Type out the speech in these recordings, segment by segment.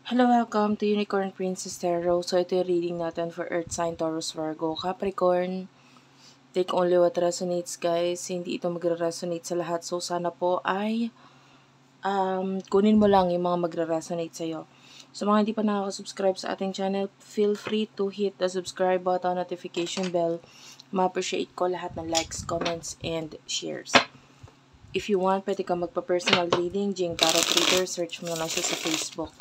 Hello, welcome to Unicorn Princess Tarot. So, ito yung reading natin for Earth Sign, Taurus, Virgo, Capricorn. Take only what resonates, guys. Hindi ito magre-resonate sa lahat. So, sana po ay kunin mo lang yung mga magre-resonate sa'yo. So, mga hindi pa nakaka-subscribe sa ating channel, feel free to hit the subscribe button, notification bell. Ma-appreciate ko lahat ng likes, comments, and shares. If you want, pwede ka magpa-personal reading, Jing Tarot Reader. Search mo na lang siya sa Facebook.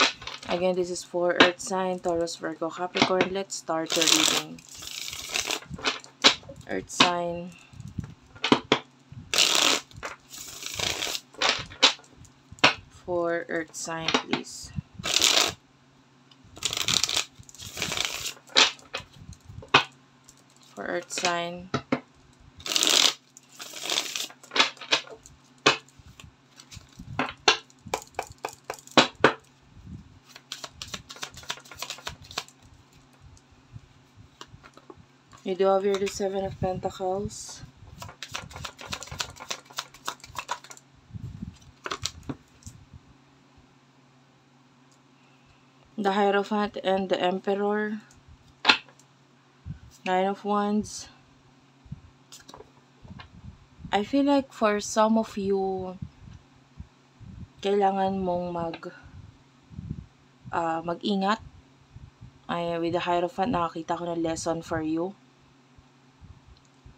Again, this is for Earth Sign, Taurus, Virgo, Capricorn. Let's start the reading. Earth Sign. For Earth Sign, please. For Earth Sign. You do have here the Seven of Pentacles. The Hierophant and the Emperor. Nine of Wands. I feel like for some of you, kailangan mong mag-ingat. With the Hierophant, nakakita ko na lesson for you.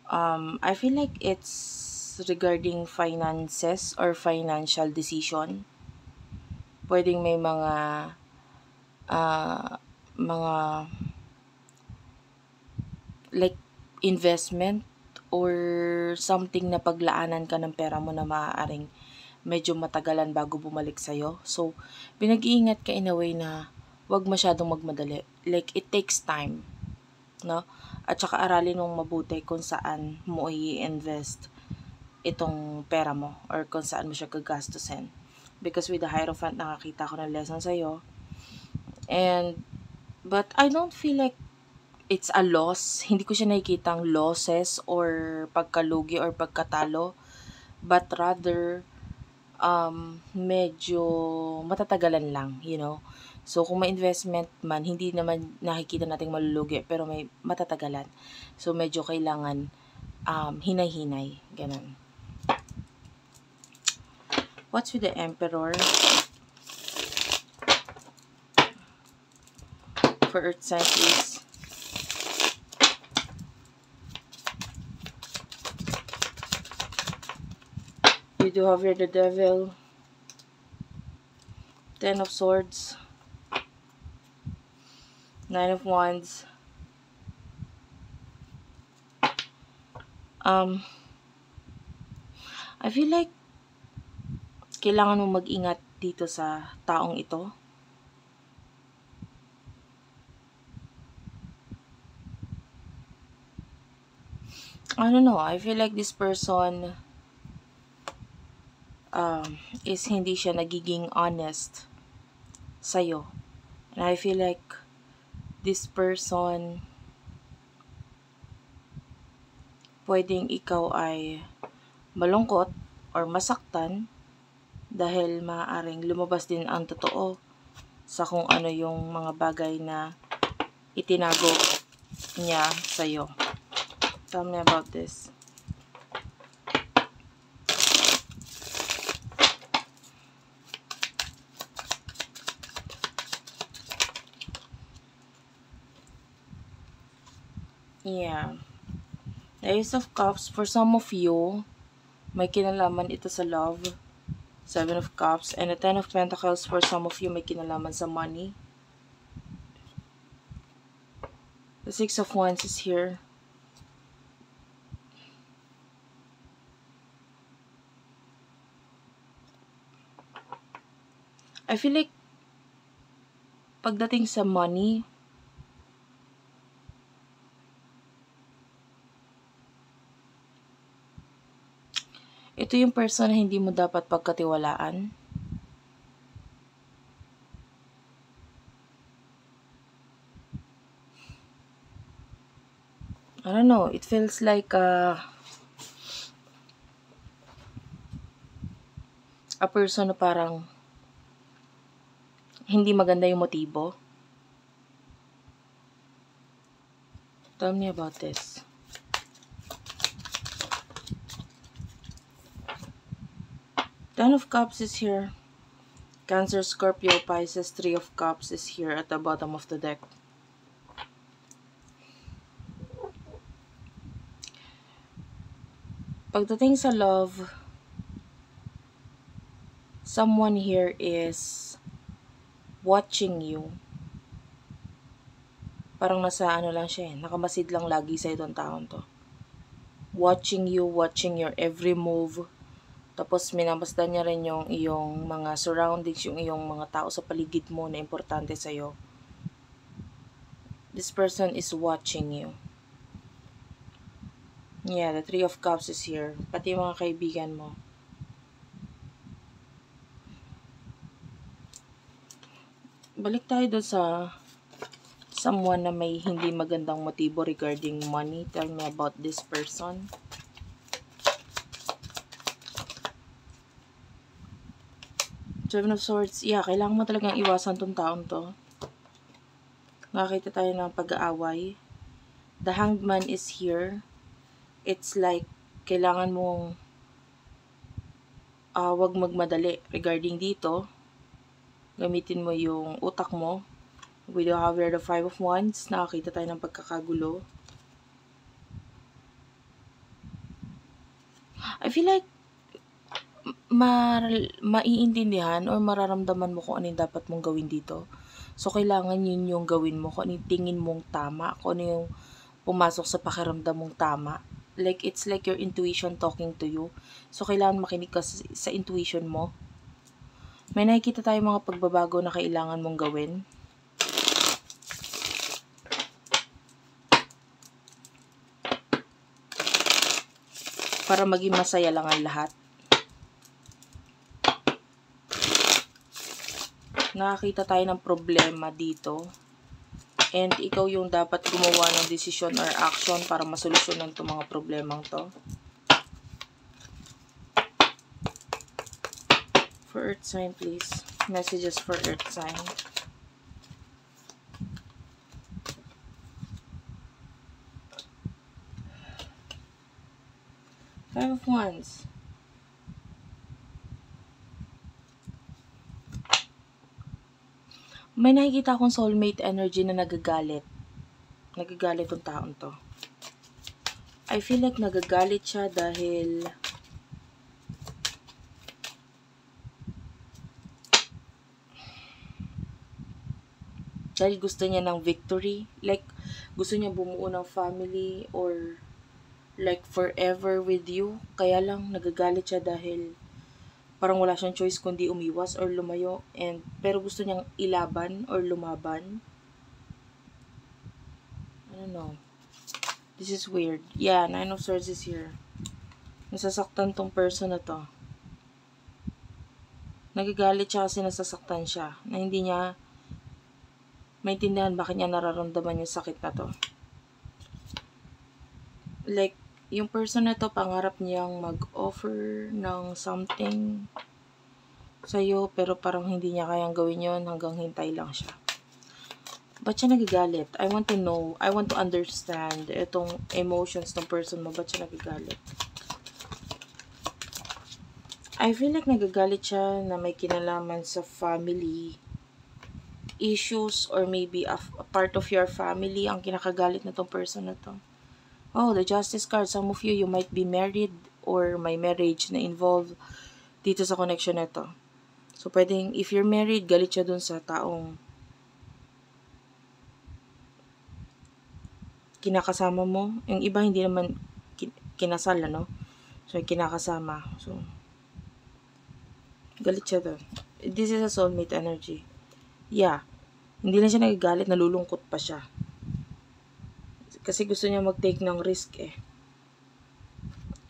I feel like it's regarding finances or financial decision. Pwedeng may mga like investment or something na paglaanan ka ng pera mo na maaaring medyo matagalan bago bumalik sa'yo. So, pinag-iingat ka in a way na wag masyadong magmadali. Like, it takes time. No? At saka aralin mong mabuti kung saan mo i-invest itong pera mo or kung saan mo siya gagastusin. Because with the Hierophant, nakakita ko ng lesson sa'yo. But I don't feel like it's a loss. Hindi ko siya nakikitang losses or pagkalugi or pagkatalo. But rather, medyo matatagalan lang, you know. So, kung may investment man, hindi naman nakikita nating malulugi, pero may matatagalan. So, medyo kailangan hinay-hinay. Ganun. What's with the Emperor? For Earth Sign, please. You do have here the Devil. Ten of Swords. Nine of Wands. I feel like kailangan mo mag-ingat dito sa taong ito. I don't know. I feel like this person is hindi siya nagiging honest sa'yo. And I feel like this person, pwedeng ikaw ay malungkot or masaktan dahil maaaring lumabas din ang totoo sa kung ano yung mga bagay na itinago niya sa'yo. Tell me about this. Yeah. The Ace of Cups, for some of you, may kinalaman ito sa love. Seven of Cups. And the Ten of Pentacles, for some of you, may kinalaman sa money. The Six of Wands is here. I feel like pagdating sa money, ito yung person na hindi mo dapat pagkatiwalaan. I don't know, it feels like a person na parang Hindi maganda yung motibo. Tell me about this. Ten of Cups is here. Cancer, Scorpio, Pisces, Three of Cups is here at the bottom of the deck. Pagdating sa love, someone here is watching you. Parang nasa ano lang siya nakamasid lang lagi sa itong taon to. Watching you, watching your every move. Tapos minamasdan niya rin yung iyong mga surroundings, yung iyong mga tao sa paligid mo na importante sa'yo. This person is watching you. Yeah, the Three of Cups is here. Pati yung mga kaibigan mo. Balik tayo doon sa someone na may hindi magandang motibo regarding money. Tell me about this person. Seven of Swords. Yeah, kailangan mo talagang iwasan tong taon to. Nakakita tayo ng pag-aaway. The Hanged Man is here. It's like, kailangan mong wag magmadali regarding dito. Gamitin mo yung utak mo. We do have here the Five of Wands. Nakakita tayo ng pagkakagulo. I feel like maiintindihan or mararamdaman mo kung ano yung dapat mong gawin dito. So, kailangan yun yung gawin mo. Kung ano yung tingin mong tama. Kung ano yung pumasok sa pakiramdam mong tama. Like, it's like your intuition talking to you. So, kailangan makinig ka sa intuition mo. May nakikita tayong mga pagbabago na kailangan mong gawin. Para maging masaya lang ang lahat. Nakakita tayo ng problema dito. And ikaw yung dapat gumawa ng desisyon or action para masolusyonan itong mga problemang to. For Earth sign, please. Messages for Earth sign. Five of Wands. May nakikita akong soulmate energy na nagagalit. Nagagalit yung taon to. I feel like nagagalit siya dahil gusto niya ng victory. Like, gusto niya bumuo ng family or like forever with you. Kaya lang nagagalit siya dahil parang wala siyang choice kundi umiwas or lumayo. Pero gusto niyang ilaban or lumaban. I don't know. This is weird. Yeah, Nine of Swords is here. Nasasaktan tong person na to. Nagagalit siya kasi nasasaktan siya. Na hindi niya maintindihan bakit niya nararamdaman yung sakit na to. Like, yung person na to, pangarap niyang mag-offer ng something sa'yo, pero parang hindi niya kayang gawin yon, hanggang hintay lang siya. Ba't siya nagagalit? I want to know. I want to understand itong emotions ng person mo. Ba't siya nagagalit? I feel like nagagalit siya na may kinalaman sa family issues or maybe a part of your family ang kinakagalit na tong person na to. Oh, the Justice card. Some of you might be married or may marriage na involved dito sa connection na to. So, pwedeng, if you're married, galit siya dun sa taong kinakasama mo. Yung iba, hindi naman kinasal, ano? So, kinakasama. So, galit siya dun. This is a soulmate energy. Yeah. Hindi lang siya nagagalit, nalulungkot pa siya. Kasi gusto niya mag-take ng risk eh.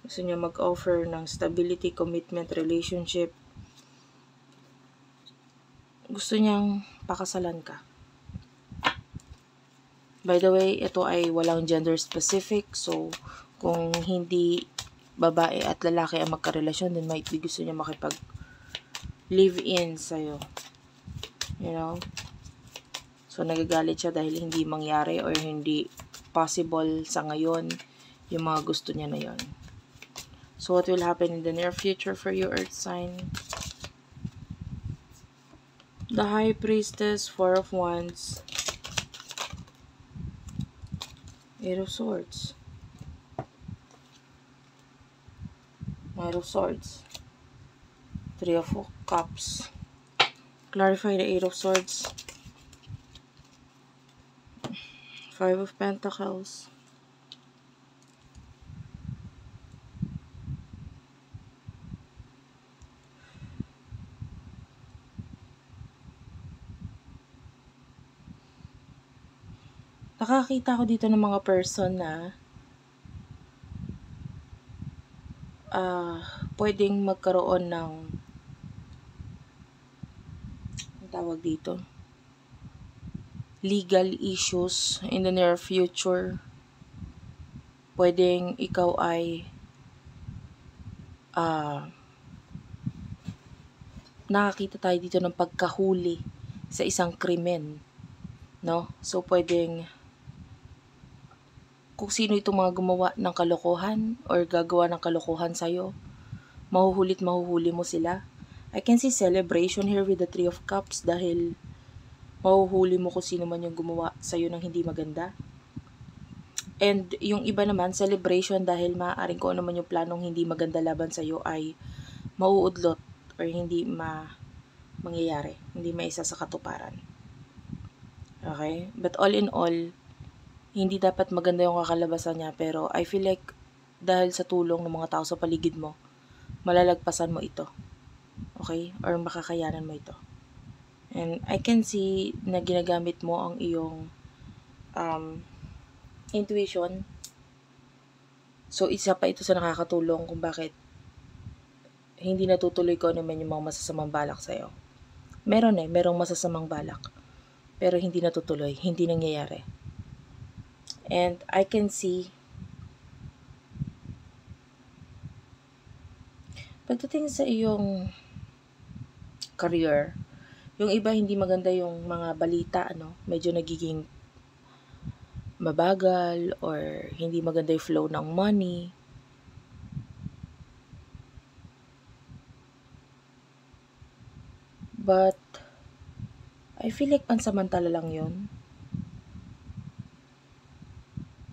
Gusto niya mag-offer ng stability, commitment, relationship. Gusto niyang pakasalan ka. By the way, ito ay walang gender specific. So, kung hindi babae at lalaki ang magkarelasyon, then might be gusto niya makipag-live-in sa'yo. You know? So, nagagalit siya dahil hindi mangyari or hindi possible sa ngayon yung mga gusto niya na yon. So, what will happen in the near future for you, Earth sign? The High Priestess, Four of Wands, Eight of Swords, Knight of Swords, Three of Cups. Clarify the Eight of Swords, Five of Pentacles, nakakita ko dito ng mga person na pwedeng magkaroon ng ang tawag dito, legal issues in the near future. Pwedeng ikaw ay nakakita tayo dito ng pagkahuli sa isang krimen, no? So pwedeng kung sino itong mga gumawa ng kalokohan or gagawa ng kalokohan sa'yo, mahuhuli mo sila. I can see celebration here with the Three of Cups dahil mahuhuli mo kung sino man yung gumawa sa'yo ng hindi maganda. And yung iba naman, celebration dahil maaaring kung ano man yung planong hindi maganda laban sa'yo ay mauudlot or hindi mangyayari, hindi maisa sa katuparan. Okay? But all in all, hindi dapat maganda yung kakalabasan niya, pero I feel like dahil sa tulong ng mga tao sa paligid mo, malalagpasan mo ito. Okay? Or makakayanan mo ito. And I can see na ginagamit mo ang iyong intuition. So, isa pa ito sa nakakatulong kung bakit hindi natutuloy ko naman yung mga masasamang balak sa'yo. Merong masasamang balak. Pero hindi natutuloy, hindi nangyayari. And I can see pagdating sa iyong career, yung iba hindi maganda yung mga balita, medyo nagiging mabagal or hindi maganda yung flow ng money. But I feel like pansamantala lang yun.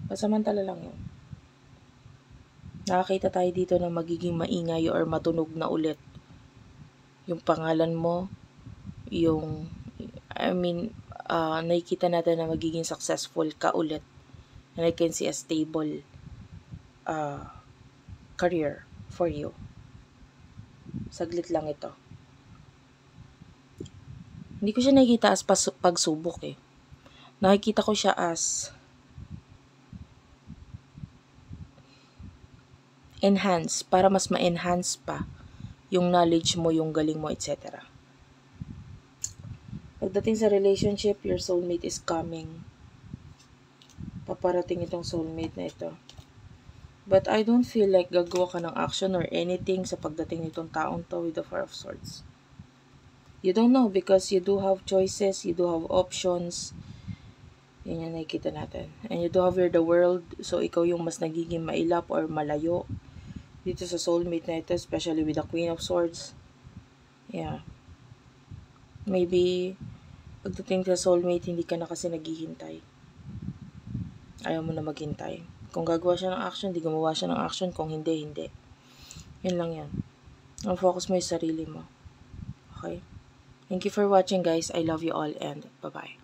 Pansamantala lang yun. Nakakita tayo dito na magiging maingay or matunog na ulit yung pangalan mo, nakikita natin na magiging successful ka ulit. And I can see a stable career for you. Saglit lang ito. Hindi ko siya nakikita as pagsubok eh. Nakikita ko siya as enhance, para mas ma-enhance pa yung knowledge mo, yung galing mo, etc. Pagdating sa relationship, your soulmate is coming. Paparating itong soulmate na ito. But I don't feel like gagawa ka ng action or anything sa pagdating nitong taong to with the Four of Swords. You don't know because you do have choices, you do have options. Yan yung nakikita natin. And you do have the world, so ikaw yung mas nagiging mailap or malayo dito sa soulmate na ito, especially with the Queen of Swords. Yeah. Maybe, pagdating sa soulmate, hindi ka na kasi naghihintay. Ayaw mo na maghintay. Kung gagawa siya ng action, di gumawa siya ng action. Kung hindi, hindi. Yun lang yan. Ang focus mo yung sarili mo. Okay? Thank you for watching, guys. I love you all and bye-bye.